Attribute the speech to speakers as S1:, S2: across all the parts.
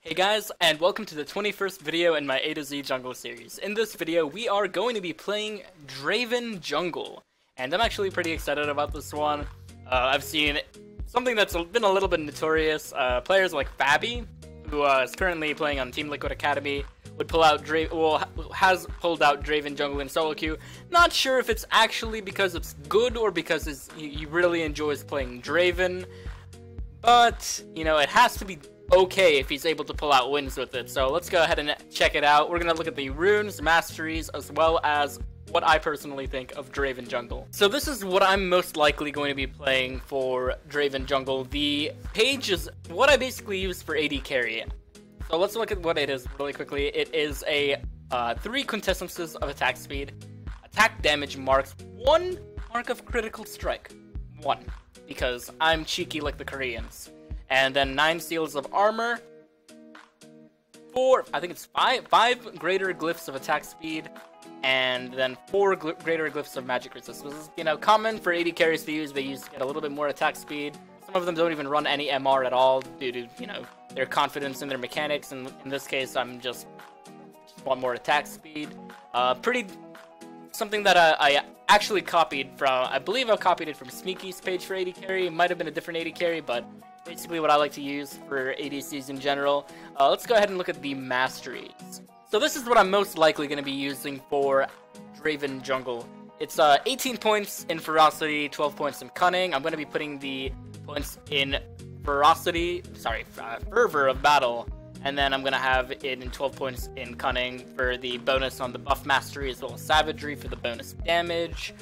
S1: Hey guys, and welcome to the 21st video in my A to Z jungle series. In this video, we are going to be playing Draven jungle, and I'm actually pretty excited about this one. I've seen something that's been a little bit notorious. Players like Fabi, who is currently playing on Team Liquid Academy, would pull out has pulled out Draven jungle in solo queue. Not sure if it's actually because it's good or because he really enjoys playing Draven, but you know, it has to be okay if he's able to pull out wins with it. So let's go ahead and check it out. We're gonna look at the runes, masteries, as well as what I personally think of Draven jungle. So this is what I'm most likely going to be playing for Draven jungle. The page is what I basically use for AD carry. So let's look at what it is really quickly. It is a 3 quintessences of attack speed, attack damage marks, 1 mark of critical strike, 1, because I'm cheeky like the Koreans. And then 9 seals of armor, 5 greater glyphs of attack speed, and then 4 greater glyphs of magic resist. This is, you know, common for AD carries to use. They get a little bit more attack speed. Some of them don't even run any MR at all due to, you know, their confidence in their mechanics. And in this case, I'm just want more attack speed. Something that I actually copied from, I believe I copied it from Sneaky's page for AD carry. It might have been a different AD carry, but basically what I like to use for ADCs in general. Let's go ahead and look at the masteries. So this is what I'm most likely going to be using for Draven jungle. It's 18 points in ferocity, 12 points in cunning. I'm going to be putting the points in fervor of battle, and then I'm going to have it in 12 points in cunning for the bonus on the buff mastery, as well as savagery for the bonus damage,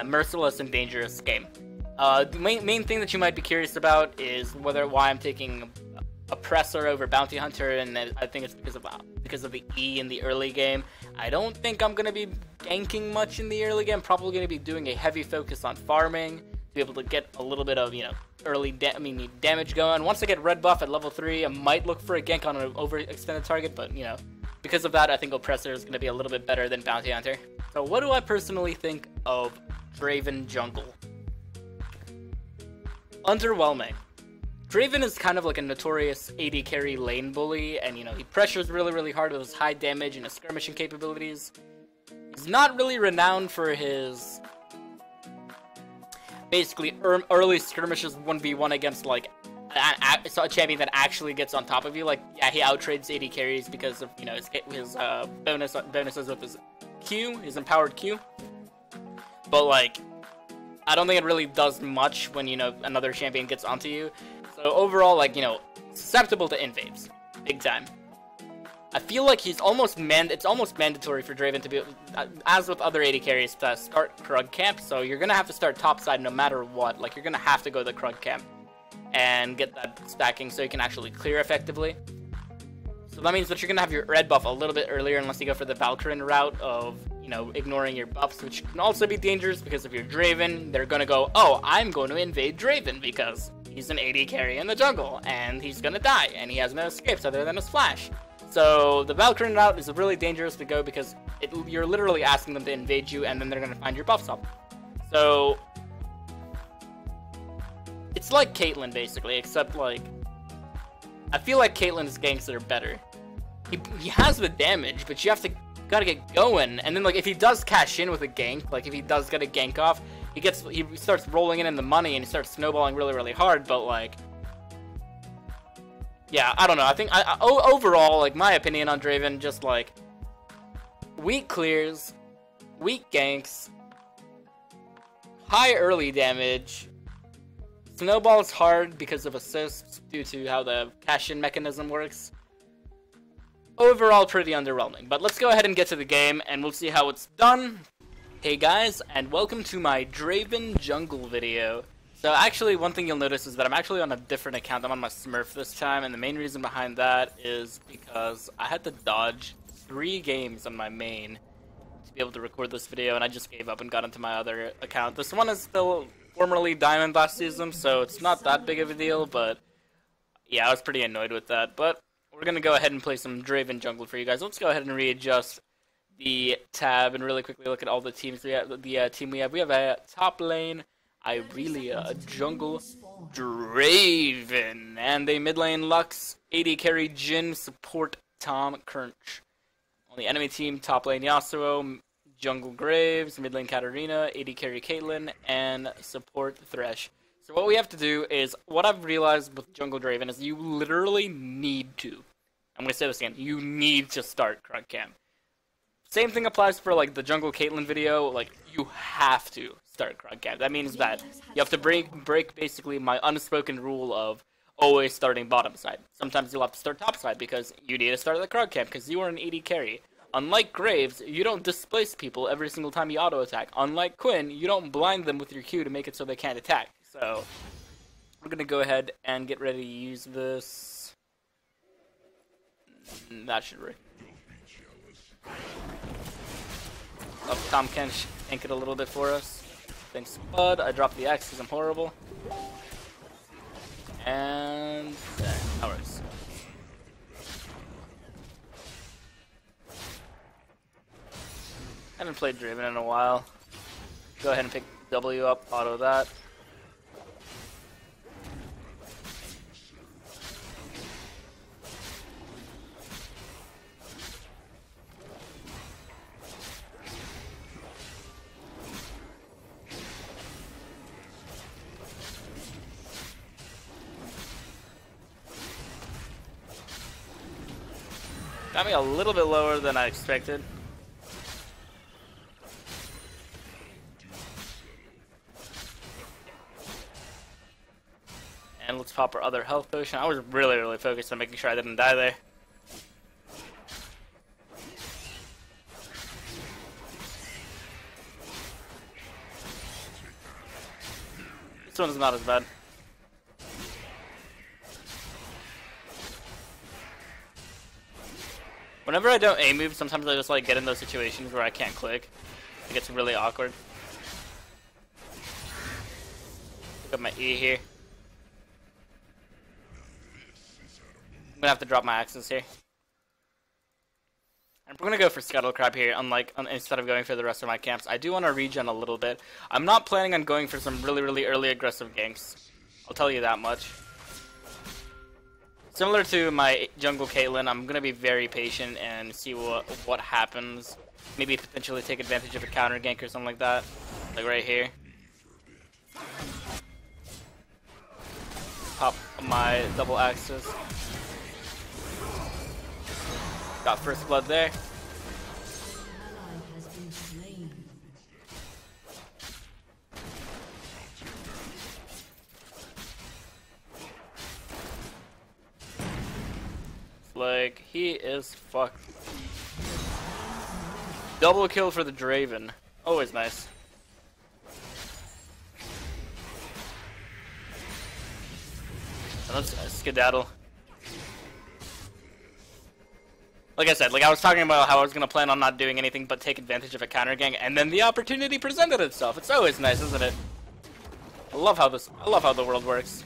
S1: merciless and dangerous game. The main thing that you might be curious about is why I'm taking Oppressor over Bounty Hunter, and I think it's because of the E in the early game. I don't think I'm going to be ganking much in the early game. I'm probably going to be doing a heavy focus on farming to be able to get a little bit of, you know, early damage going. Once I get red buff at level 3, I might look for a gank on an overextended target, but, you know, because of that, I think Oppressor is going to be a little bit better than Bounty Hunter. So what do I personally think of Draven jungle? Underwhelming. Draven is kind of like a notorious AD carry lane bully, and you know, he pressures really hard with his high damage and his skirmishing capabilities. He's not really renowned for his basically early skirmishes 1v1 against like a champion that actually gets on top of you. Like, yeah, he outtrades AD carries because of, you know, his bonuses with his Q, his empowered Q. But like, I don't think it really does much when, you know, another champion gets onto you. So overall, like, you know, susceptible to invades, big time. I feel like it's almost mandatory for Draven to be, as with other AD carries, to start Krug camp. So you're gonna have to start topside no matter what. Like, you're gonna have to go to the Krug camp and get that stacking so you can actually clear effectively. So that means that you're gonna have your red buff a little bit earlier, unless you go for the Valkyrin route of, you know, ignoring your buffs, which can also be dangerous because if you're Draven, they're gonna go, oh, I'm going to invade Draven because he's an AD carry in the jungle, and he's gonna die, and he has no escapes other than his flash. So the Valkyrin route is really dangerous to go because you're literally asking them to invade you, and then they're gonna find your buffs up. So it's like Caitlyn basically, except like I feel like Caitlyn's ganks are better. He has the damage, but you gotta get going, and then like if he does cash in with a gank, like if he does get a gank off, he starts rolling in the money and he starts snowballing really hard. But like, yeah, I don't know. I think overall, like, my opinion on Draven, just like weak clears, weak ganks, high early damage, snowballs hard because of assists due to how the cash-in mechanism works. Overall, pretty underwhelming. But let's go ahead and get to the game, and we'll see how it's done. Hey guys, and welcome to my Draven jungle video. So actually, one thing you'll notice is that I'm actually on a different account. I'm on my Smurf this time, and the main reason behind that is because I had to dodge 3 games on my main to be able to record this video, and I just gave up and got into my other account. This one is still formerly Diamond last season, so it's not that big of a deal, but yeah, I was pretty annoyed with that. But we're gonna go ahead and play some Draven jungle for you guys. Let's go ahead and readjust the tab and really quickly look at all the teams we have. The team we have. We have a top lane Irelia, jungle Draven, and a mid lane Lux, AD carry Jhin, support Tom Kernch. On the enemy team, top lane Yasuo, jungle Graves, mid lane Katarina, AD carry Caitlyn, and support Thresh. So what we have to do is, what I've realized with jungle Draven is you literally need to, I'm going to say this again, you need to start Krug Camp. Same thing applies for like the jungle Caitlyn video, like you have to start Krug Camp. That means that you have to break basically my unspoken rule of always starting bottom side. Sometimes you'll have to start top side because you need to start the Krug Camp because you are an AD carry. Unlike Graves, you don't displace people every single time you auto attack. Unlike Quinn, you don't blind them with your Q to make it so they can't attack. So we're gonna go ahead and get ready to use this. That should work. Up Tom Kench, tank it a little bit for us. Thanks, Bud. I dropped the axe because I'm horrible. And that works. I haven't played Draven in a while. Go ahead and pick W up, auto that. Got me a little bit lower than I expected. And let's pop our other health potion. I was really focused on making sure I didn't die there. This one's not as bad. Whenever I don't A-move, sometimes I just like get in those situations where I can't click. It gets really awkward. Pick up my E here. I'm gonna have to drop my axes here. And we're gonna go for Scuttle Crab here, instead of going for the rest of my camps. I do want to regen a little bit. I'm not planning on going for some really early aggressive ganks. I'll tell you that much. Similar to my jungle Caitlyn, I'm gonna be very patient and see what happens. Maybe potentially take advantage of a counter gank or something like that, like right here. Pop my double axes. Got first blood there. Like, he is fucked. Double kill for the Draven. Always nice. And let's skedaddle. Like I said, like I was talking about how I was gonna plan on not doing anything but take advantage of a counter gang, and then the opportunity presented itself. It's always nice, isn't it? I love how the world works.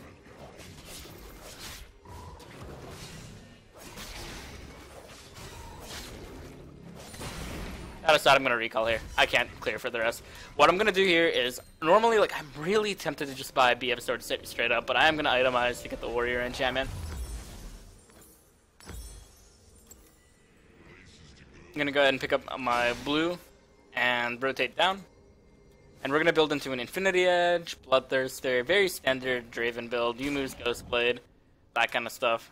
S1: That aside, I'm gonna recall here. I can't clear for the rest. What I'm gonna do here is, normally, like, I'm really tempted to just buy BF Sword straight up, but I am gonna itemize to get the Warrior enchantment. I'm gonna go ahead and pick up my blue and rotate down. And we're gonna build into an Infinity Edge, Bloodthirster, very standard Draven build, Yumu's Ghostblade, that kind of stuff.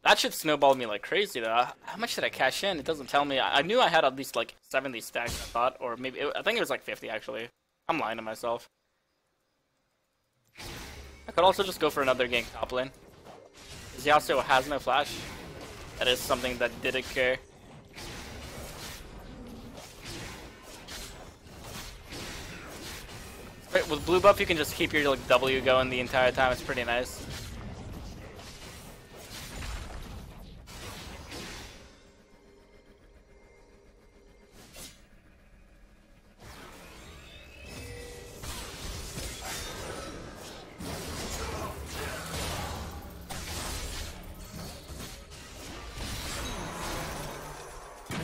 S1: That should snowball me like crazy though. How much did I cash in? It doesn't tell me. I knew I had at least like 70 stacks, I thought, or maybe, I think it was like 50 actually. I'm lying to myself. I could also just go for another gank top lane. Because Yasuo has no flash. That is something that did occur. With blue buff, you can just keep your like W going the entire time. It's pretty nice.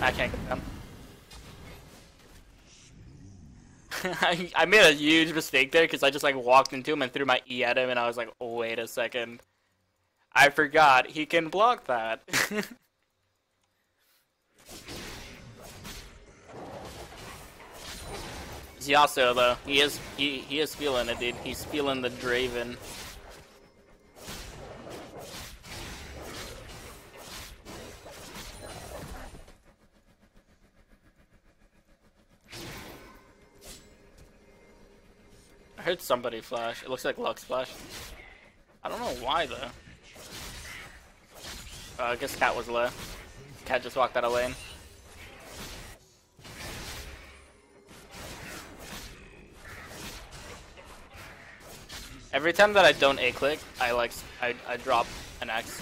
S1: I can't get down. I made a huge mistake there because I just like walked into him and threw my E at him, and I was like, oh, wait a second. I forgot he can block that. Yasuo though, he is feeling it, dude. He's feeling the Draven. I heard somebody flash. It looks like Lux flash. I don't know why though. I guess Cat was low. Cat just walked out of lane. Every time that I don't A-click, I drop an X.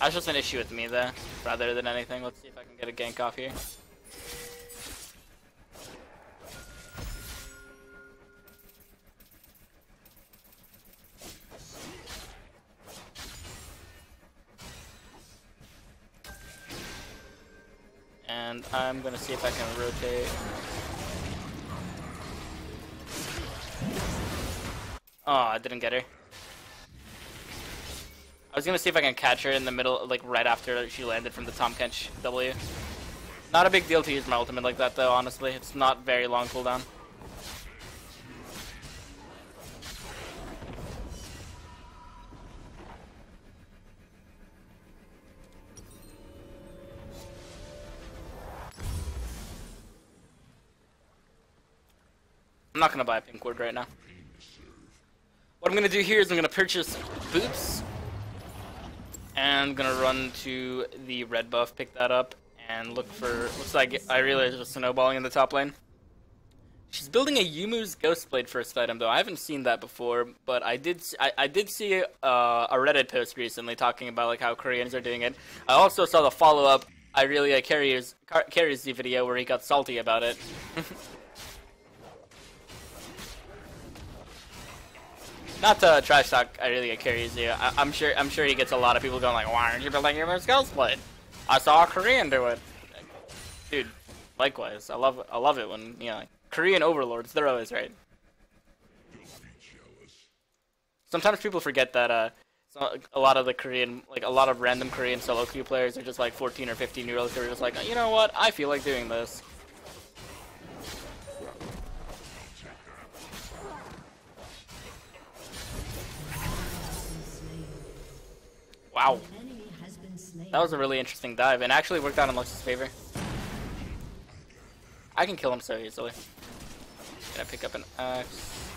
S1: That's just an issue with me there, rather than anything. Let's see if I can get a gank off here. And I'm gonna see if I can rotate. Oh, I didn't get her. I was gonna see if I can catch her in the middle, like right after she landed from the Tom Kench W. Not a big deal to use my ultimate like that though, honestly. It's not very long cooldown. I'm not gonna buy a pink ward right now. What I'm gonna do here is I'm gonna purchase boots, and I'm gonna run to the red buff, pick that up, and look for. Looks like I realized there's snowballing in the top lane. She's building a Yumu's Ghostblade first item though. I haven't seen that before, but I did see a Reddit post recently talking about like how Koreans are doing it. I also saw the follow up. I really like Carrier's video where he got salty about it. Not to trash talk, I really get Carrier's video. I'm sure he gets a lot of people going like, why aren't you building your Ghostblade? I saw a Korean do it. Dude, likewise. I love it when, you know, like, Korean overlords, they're always right. Sometimes people forget that a lot of the Korean, like a lot of random Korean solo queue players are just like 14 or 15-year-olds who are just like, you know what, I feel like doing this. Wow. That was a really interesting dive, and actually worked out in Lux's favor. I can kill him so easily. Gonna pick up an axe.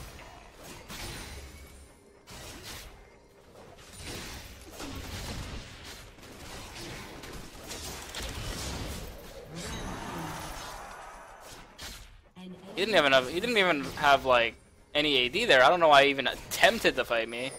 S1: He didn't even have like any AD there. I don't know why he even attempted to fight me.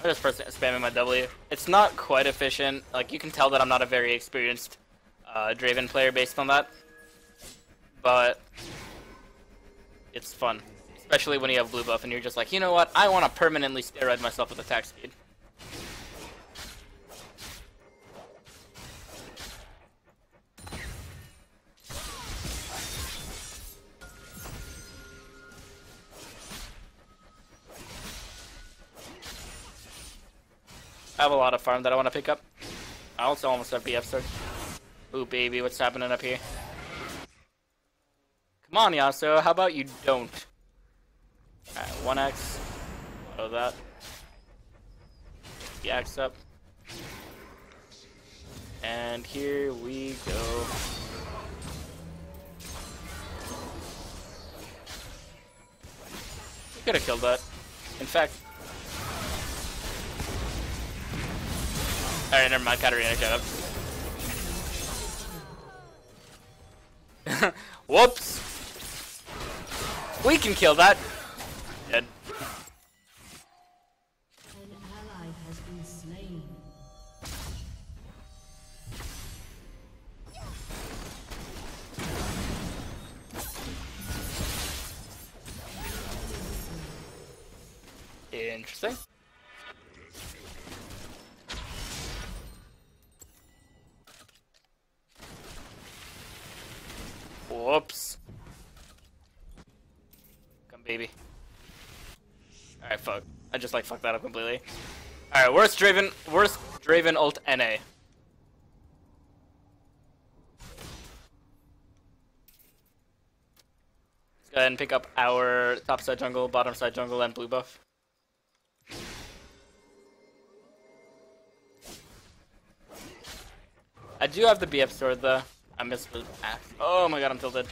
S1: I'm just spamming my W. It's not quite efficient. Like, you can tell that I'm not a very experienced Draven player based on that. But it's fun. Especially when you have blue buff and you're just like, you know what? I want to permanently steroid myself with attack speed. I have a lot of farm that I want to pick up. I also almost have BF start. Ooh, baby, what's happening up here? Come on, Yasuo, how about you don't? Alright, 1x. Auto that. The axe up. And here we go. We could have killed that. In fact, alright, never mind, Katarina shut up. Whoops! We can kill that! Dead.
S2: An ally has been slain.
S1: Whoops. Come, baby. Alright, fuck. I just like fucked that up completely. Alright, worst Draven ult NA. Let's go ahead and pick up our top side jungle, bottom side jungle, and blue buff. I do have the BF sword though. I missed the axe. Oh my god, I'm tilted.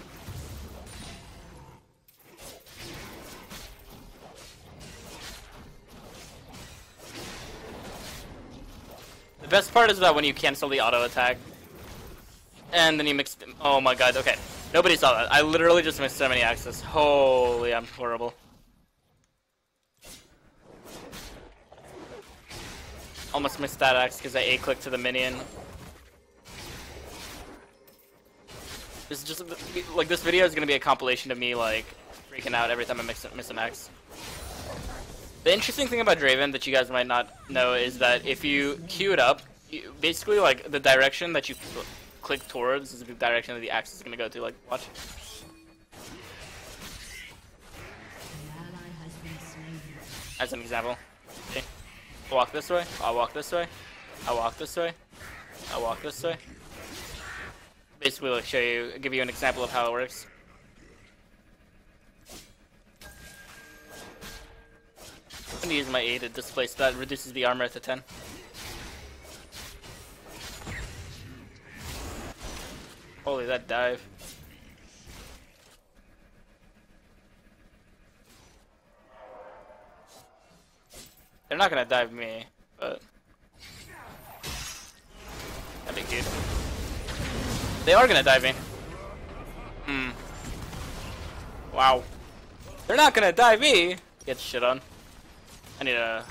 S1: The best part is that when you cancel the auto attack, and then you mix. Oh my god, okay. Nobody saw that. I literally just missed so many axes. Holy, I'm horrible. Almost missed that axe because I A-clicked to the minion. This is just like this video is gonna be a compilation of me like freaking out every time I miss an axe. The interesting thing about Draven that you guys might not know is that if you queue it up, basically like the direction that you click towards is the direction that the axe is gonna go to. Like, watch. As an example. Okay. I'll walk this way. I'll walk this way. I'll walk this way. I'll walk this way. Basically, like give you an example of how it works. I'm gonna use my A to displace that. Reduces the armor to 10. Holy, that dive. They're not gonna dive me, but that'd be cute. They are gonna dive me. Wow. They're not gonna dive me! Get shit on. I need a...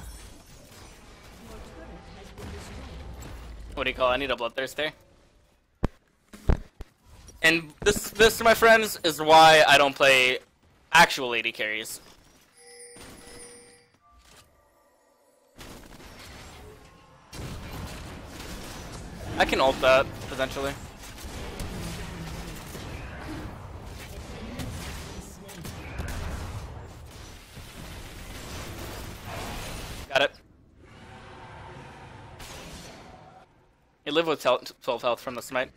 S1: What do you call it? I need a bloodthirster. And this, my friends, is why I don't play actual AD carries. I can ult that, potentially. Got it. You live with 12 health from the smite.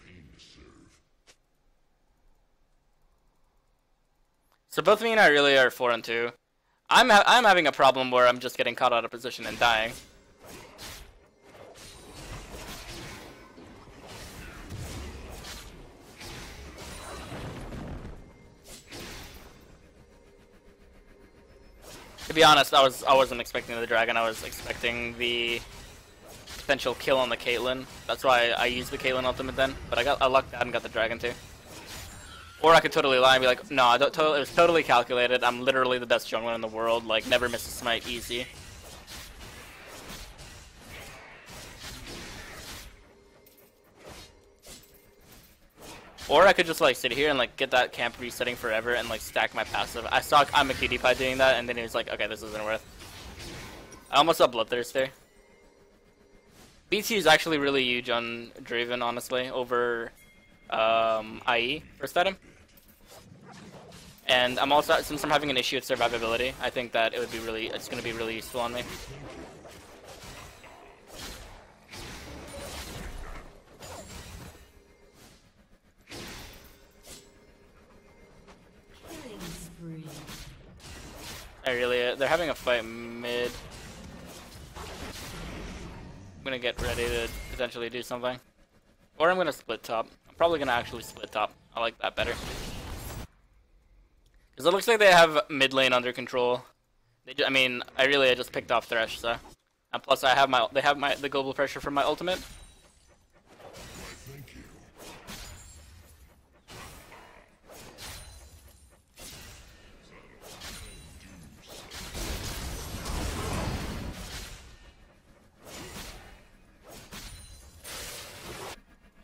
S1: So both me and I really are 4-2. I'm having a problem where I'm just getting caught out of position and dying. To be honest, I wasn't expecting the dragon. I was expecting the potential kill on the Caitlyn. That's why I used the Caitlyn ultimate then. But I lucked out and got the dragon too. Or I could totally lie and be like, no, it was totally calculated. I'm literally the best jungler in the world. Like, never miss a smite, easy. Or I could just like sit here and like get that camp resetting forever and like stack my passive. I saw I'm a cutie pie doing that, and then he was like, okay, this isn't worth. I almost saw Bloodthirster. BT is actually really huge on Draven, honestly, over IE first item. And I'm also, since I'm having an issue with survivability, I think that it's gonna be really useful on me. They're having a fight mid. I'm gonna get ready to potentially do something. Or I'm gonna split top. I'm probably gonna actually split top. I like that better. Because it looks like they have mid lane under control. I just picked off Thresh, so. And plus they have the global pressure from my ultimate.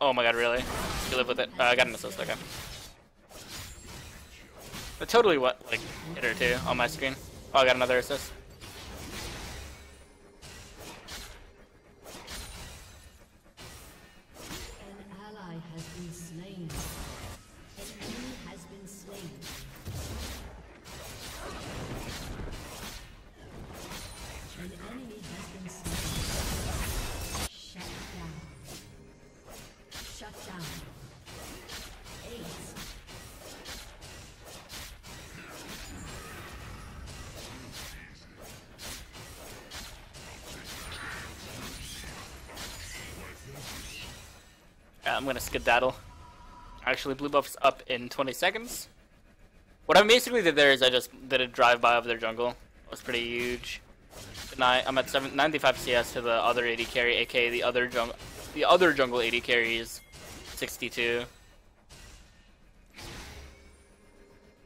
S1: Oh my god, really? You live with it? I got an assist, okay. But totally hit her too on my screen. Oh, I got another assist.
S2: An ally has been slain. An enemy
S1: I'm gonna skedaddle. Actually, blue buff's up in 20 seconds. What I basically did there is I just did a drive-by of their jungle. It was pretty huge. I'm at 95 CS to the other AD carry, aka the other jungle AD carry is 62.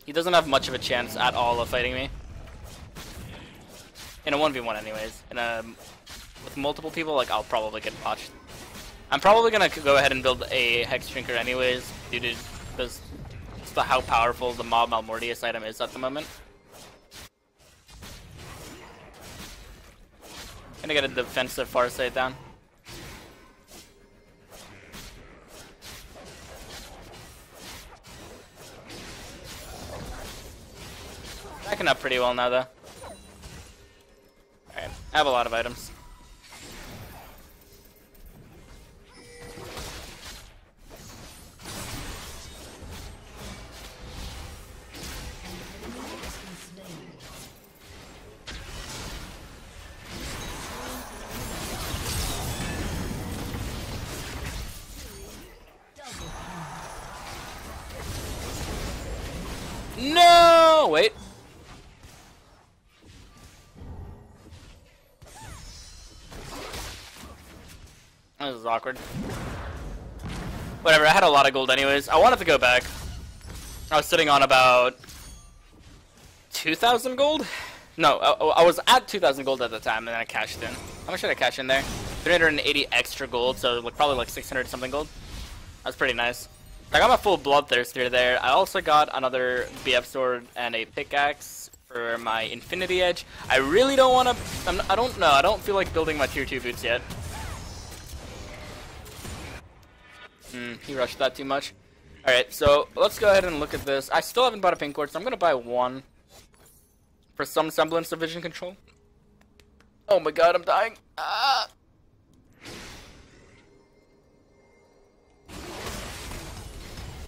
S1: He doesn't have much of a chance at all of fighting me. In a 1v1 anyways. With multiple people, like, I'll probably get botched. I'm probably gonna go ahead and build a Hex Drinker anyways, due to how powerful the Mob Malmortius item is at the moment. Gonna get a defensive Farsight down. Backing up pretty well now though. Alright, I have a lot of items. No! Wait. This is awkward. Whatever, I had a lot of gold anyways. I wanted to go back. I was sitting on about 2,000 gold? No, I was at 2,000 gold at the time, and then I cashed in. How much did I cash in there? 380 extra gold, so probably like 600 something gold. That's pretty nice. I got my full Bloodthirster there. I also got another BF sword and a pickaxe for my Infinity Edge. I really don't want to... I don't know. I don't feel like building my tier 2 boots yet. He rushed that too much. Alright, so let's go ahead and look at this. I still haven't bought a pink cord, so I'm going to buy one for some semblance of vision control. Oh my god, I'm dying. Ah!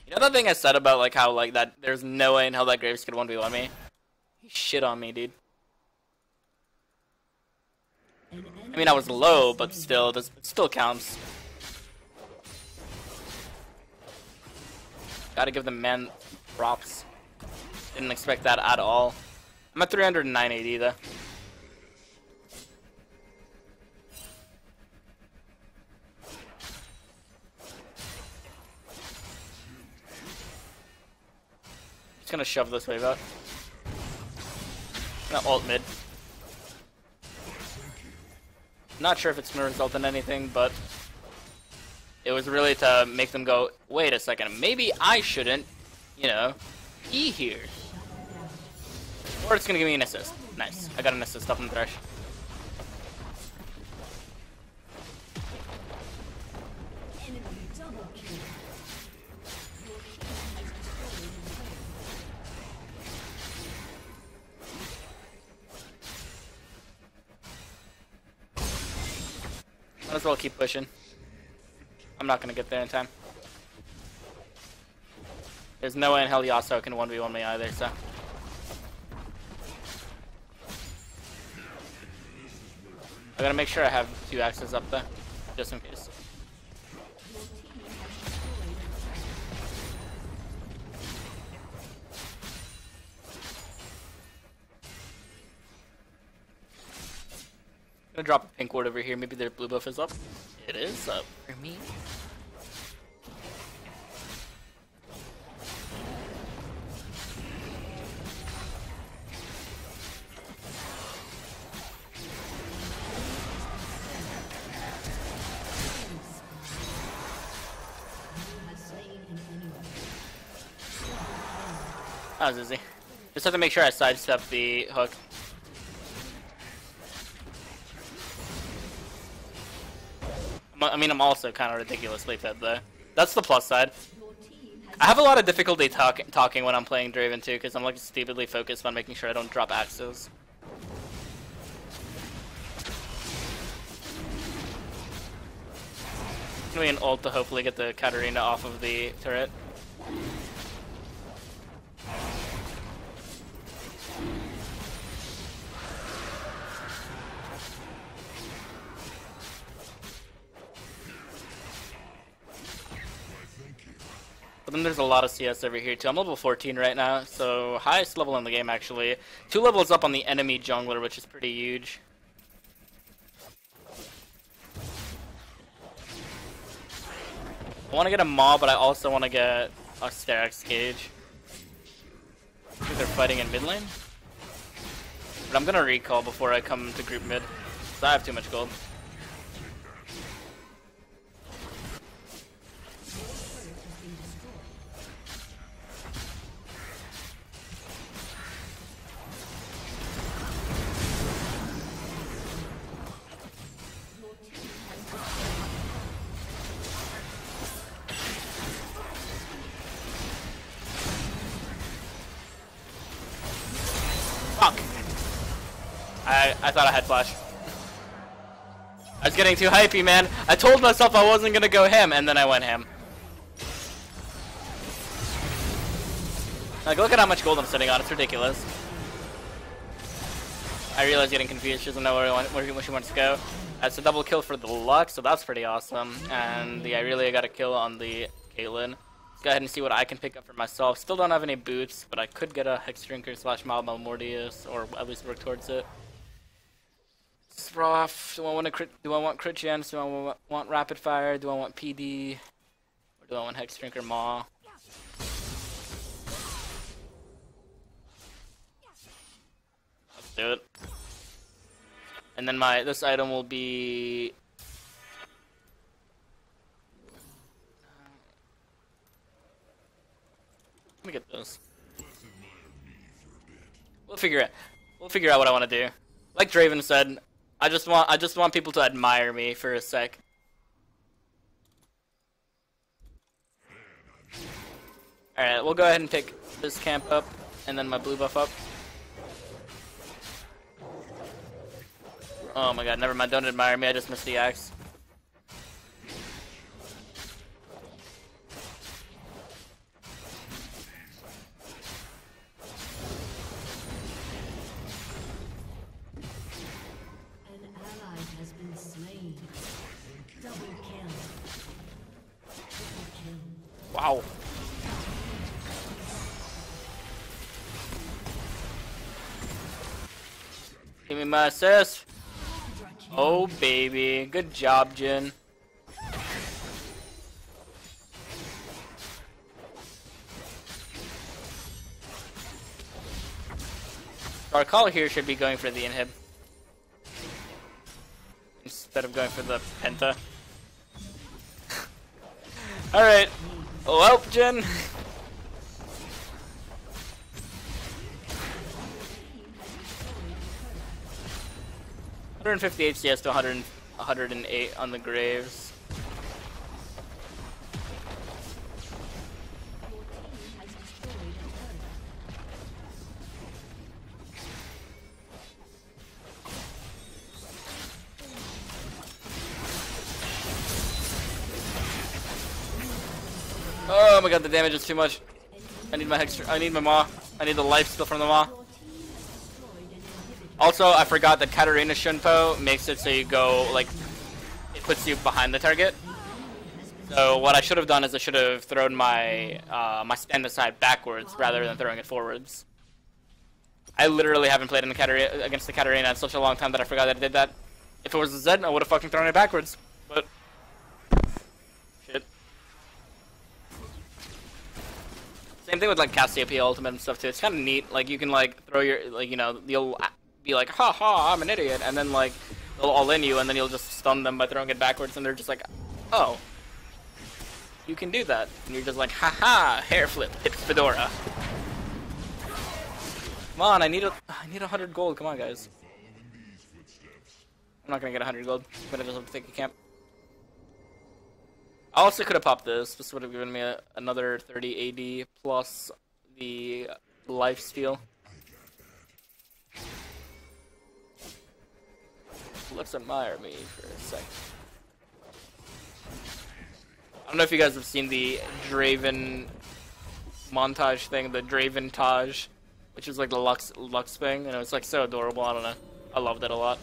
S1: You know that thing I said about like how like that there's no way in hell that Graves could 1v1 me? He shit on me, dude. I mean, I was low, but still, it still counts. Gotta give the man props. Didn't expect that at all. I'm at 309 AD though. Gonna shove this wave out. Gonna ult mid. Not sure if it's gonna result in anything, but it was really to make them go, wait a second, maybe I shouldn't, you know, E here. Or it's gonna give me an assist. Nice. I got an assist up in the thresh. Might as well keep pushing. I'm not gonna get there in time. There's no way in hell Yasuo can 1v1 me either, so. I gotta make sure I have 2 axes up there, just in case. I'm gonna drop a pink ward over here. Maybe their blue buff is up. It is up for me. That was easy. Just have to make sure I sidestep the hook. I mean, I'm also kind of ridiculously fed though. That's the plus side. I have a lot of difficulty talking when I'm playing Draven too, because I'm like stupidly focused on making sure I don't drop axes. Give me an ult to hopefully get the Katarina off of the turret. But then there's a lot of CS over here too. I'm level 14 right now, so highest level in the game actually. 2 levels up on the enemy jungler, which is pretty huge. I want to get a Maw, but I also want to get a Sterak's Cage. I think they're fighting in mid lane. But I'm gonna recall before I come to group mid, because I have too much gold. Fuck! I thought I had flash. I was getting too hypey, man. I told myself I wasn't gonna go ham, and then I went ham. Like, look at how much gold I'm sitting on. It's ridiculous. I realize getting confused. She doesn't know where she wants to go. That's a double kill for the Lux, so that's pretty awesome. And the Irelia got a kill on the Caitlyn. Let's go ahead and see what I can pick up for myself. Still don't have any boots, but I could get a Hex Drinker / Malmo Mortius, or at least work towards it. Rough. Do I want crit gens? Do I want rapid fire? Do I want PD? Or do I want Hex Drinker Maw? Let's do it. And then this item will be let me get this. We'll figure out what I want to do. Like Draven said, I just want people to admire me for a sec. Alright, we'll go ahead and pick this camp up, and then my blue buff up. Oh my god, never mind, don't admire me, I just missed the axe. Wow. Give me my assist. Oh baby, good job, Jin. Our call here should be going for the inhib instead of going for the penta. Alright. Well, Jin. $150 HCS to 108 on the Graves. Oh my god, the damage is too much. I need my Hexter. I need my Maw. I need the life steal from the Maw. Also, I forgot that Katarina Shunpo makes it so you go, like, it puts you behind the target. So what I should have done is I should have thrown my my stand aside backwards rather than throwing it forwards. I literally haven't played against the Katarina in such a long time that I forgot that I did that. If it was a Zed, I would have fucking thrown it backwards. But shit. Same thing with like Cassiopeia ultimate and stuff too. It's kind of neat. Like you can like throw your you'll be like, ha ha, I'm an idiot, and then like they'll all in you, and then you'll just stun them by throwing it backwards, and they're just like, oh, you can do that, and you're just like, ha ha, hair flip, it's Fedora. Come on, I need 100 gold. Come on, guys. I'm not gonna get 100 gold. I'm gonna just have to take a camp. I also could have popped this. This would have given me another 30 AD plus the life steal. Let's admire me for a sec. I don't know if you guys have seen the Draven montage thing, the Draven Taj, which is like the Lux thing, and it was like so adorable. I don't know. I loved it a lot.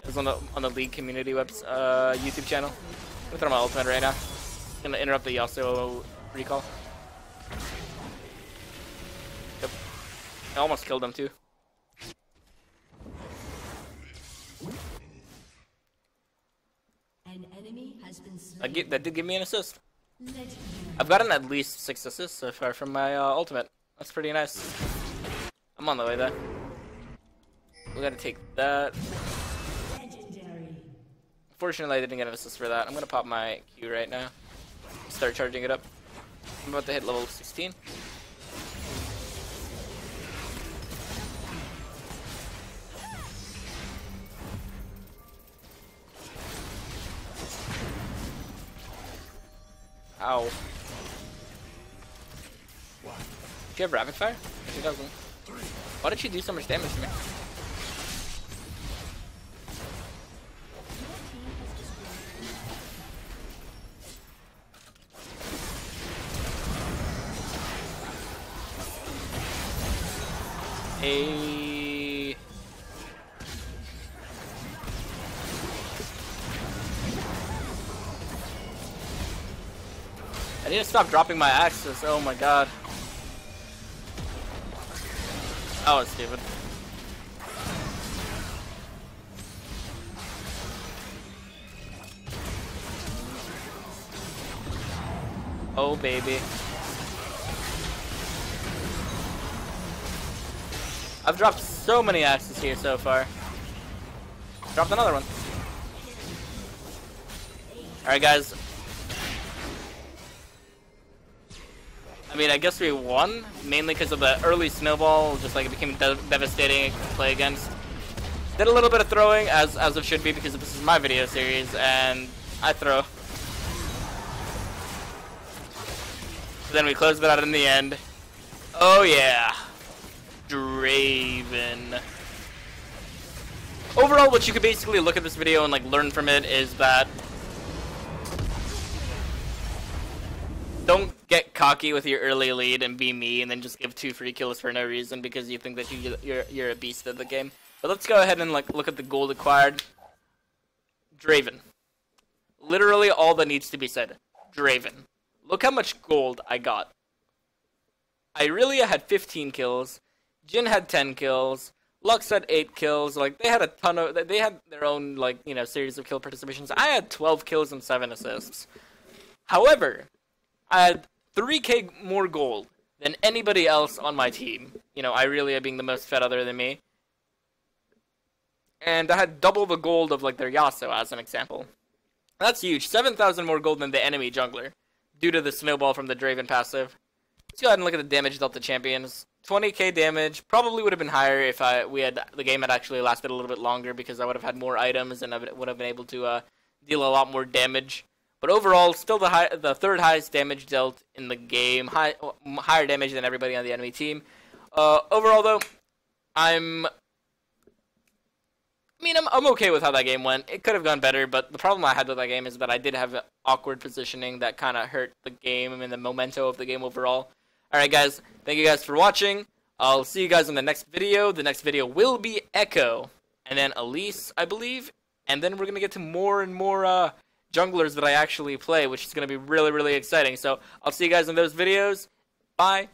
S1: It was on the League community YouTube channel. I'm gonna throw my ultimate right now. I'm gonna interrupt the Yasuo recall. Yep. I almost killed him too.
S2: An enemy has been slain.
S1: That did give me an assist.
S2: Legendary.
S1: I've gotten at least 6 assists so far from my ultimate. That's pretty nice. I'm on the way there. We gotta take that.
S2: Legendary.
S1: Fortunately, I didn't get an assist for that. I'm gonna pop my Q right now. Start charging it up. I'm about to hit level 16. Ow. Do you have rapid fire? She doesn't. Why did she do so much damage to me? I need to stop dropping my axes. Oh my god. That was stupid. Oh baby. I've dropped so many axes here so far. Dropped another one. Alright guys. I mean, I guess we won, mainly because of the early snowball, just like it became devastating to play against. Did a little bit of throwing, as it should be, because this is my video series, and I throw. Then we closed it out in the end. Oh yeah. Draven. Overall, what you could basically look at this video and like learn from it is that don't get cocky with your early lead and be me and then just give 2 free kills for no reason because you think that you're a beast of the game. But let's go ahead and like look at the gold acquired. Draven. Literally all that needs to be said. Draven. Look how much gold I got. Irelia had 15 kills. Jhin had 10 kills. Lux had 8 kills. Like they had a ton of, they had their own like, you know, series of kill participations. I had 12 kills and 7 assists. However, I had 3k more gold than anybody else on my team. You know, Irelia being the most fed other than me. And I had double the gold of like their Yasuo as an example. That's huge. 7,000 more gold than the enemy jungler due to the snowball from the Draven passive. Let's go ahead and look at the damage dealt to champions. 20k damage. Probably would have been higher if the game had actually lasted a little bit longer because I would have had more items and I would have been able to deal a lot more damage. But overall, still the third highest damage dealt in the game. Higher damage than everybody on the enemy team. Overall, though, I'm okay with how that game went. It could have gone better, but the problem I had with that game is that I did have awkward positioning that kind of hurt the game and the memento of the game overall. Alright, guys. Thank you guys for watching. I'll see you guys in the next video. The next video will be Echo, and then Elise, I believe. And then we're going to get to more and more junglers that I actually play, which is going to be really, really exciting. So I'll see you guys in those videos. Bye.